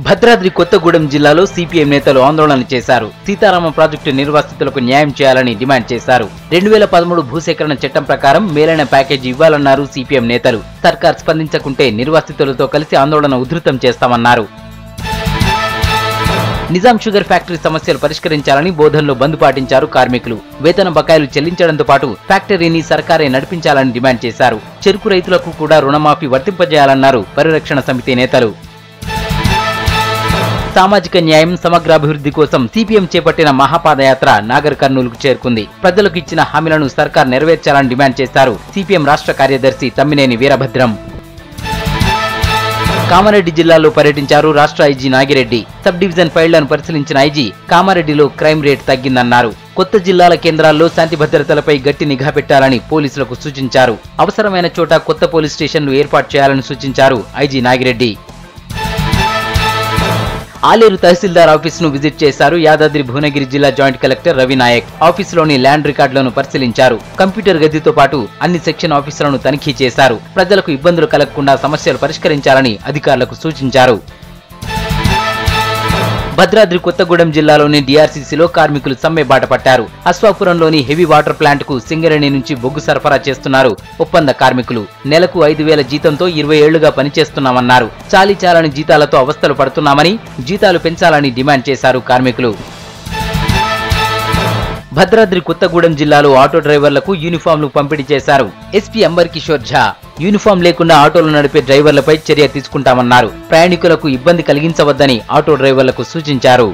భద్రాద్రి కొత్తగూడెం జిల్లాలో సిపిఎం నేతలు ఆందోళన చేశారు. సీతారామ ప్రాజెక్టు నిర్వాసితులకు న్యాయం చేయాలని డిమాండ్ చేశారు. 2013 భూసేకరణ చట్టం ప్రకారం మేలైన ప్యాకేజీ ఇవ్వాలన్నారు సిపిఎం నేతలు. సర్కార్ స్పందించకుంటే నిర్వాసితులతో కలిసి ఆందోళన ఉధృతం చేస్తామన్నారు. నిజాం షుగర్ ఫ్యాక్టరీ సమస్యలు పరిష్కరించాలని బోధన్లో బంద్ పాటించారు కార్మికులు. వేతన బకాయిలు చెల్లించడంతో పాటు ఫ్యాక్టరీని సర్కారే నడిపించాలని డిమాండ్ చేశారు. చెరుకు రైతులకు కూడా రుణమాఫీ వర్తింపజేయాలన్నారు పరిరక్షణ సమితి నేతలు. సామాజిక న్యాయం, సమగ్రాభివృద్ధి కోసం సిపిఎం చేపట్టిన మహాపాదయాత్ర నాగర్ కర్నూలుకు చేరుకుంది. ప్రజలకు ఇచ్చిన హామీలను సర్కార్ నెరవేర్చాలని డిమాండ్ చేశారు సిపిఎం రాష్ట్ర కార్యదర్శి తమ్మినేని వీరభద్రం. కామారెడ్డి జిల్లాలో పర్యటించారు రాష్ట్ర ఐజీ నాగిరెడ్డి. సబ్ డివిజన్ ఫైళ్లను పరిశీలించిన ఐజీ కామారెడ్డిలో క్రైమ్ రేట్ తగ్గిందన్నారు. కొత్త జిల్లాల కేంద్రాల్లో శాంతి భద్రతలపై గట్టి నిఘా పెట్టాలని పోలీసులకు సూచించారు. అవసరమైన చోట కొత్త పోలీస్ స్టేషన్లు ఏర్పాటు చేయాలని సూచించారు ఐజీ నాగిరెడ్డి. ఆలేరు తహసీల్దార్ ఆఫీసును విజిట్ చేశారు యాదాద్రి భువనగిరి జిల్లా జాయింట్ కలెక్టర్ రవి నాయక్. ఆఫీసులోని ల్యాండ్ రికార్డులను పరిశీలించారు. కంప్యూటర్ గదితో పాటు అన్ని సెక్షన్ ఆఫీసులను తనిఖీ చేశారు. ప్రజలకు ఇబ్బందులు కలగకుండా సమస్యలు పరిష్కరించాలని అధికారులకు సూచించారు. భద్రాద్రి కొత్తగూడెం జిల్లాలోని డిఆర్సీసీలో కార్మికులు సమ్మె బాట పట్టారు. అశ్వాపురంలోని హెవీ వాటర్ ప్లాంట్ కు సింగరేణి నుంచి బొగ్గు సరఫరా చేస్తున్నారు ఒప్పంద కార్మికులు. నెలకు 5,000 జీతంతో 20 ఏళ్లుగా పనిచేస్తున్నామన్నారు. చాలీచాలని జీతాలతో అవస్థలు పడుతున్నామని, జీతాలు పెంచాలని డిమాండ్ చేశారు కార్మికులు. భద్రాద్రి కొత్తగూడెం జిల్లాలో ఆటో డ్రైవర్లకు యూనిఫామ్లు పంపిణీ చేశారు ఎస్పీ అంబర్ కిషోర్ ఝా. యూనిఫామ్ లేకుండా ఆటోలు నడిపే డ్రైవర్లపై చర్య తీసుకుంటామన్నారు. ప్రయాణికులకు ఇబ్బంది కలిగించవద్దని ఆటో డ్రైవర్లకు సూచించారు.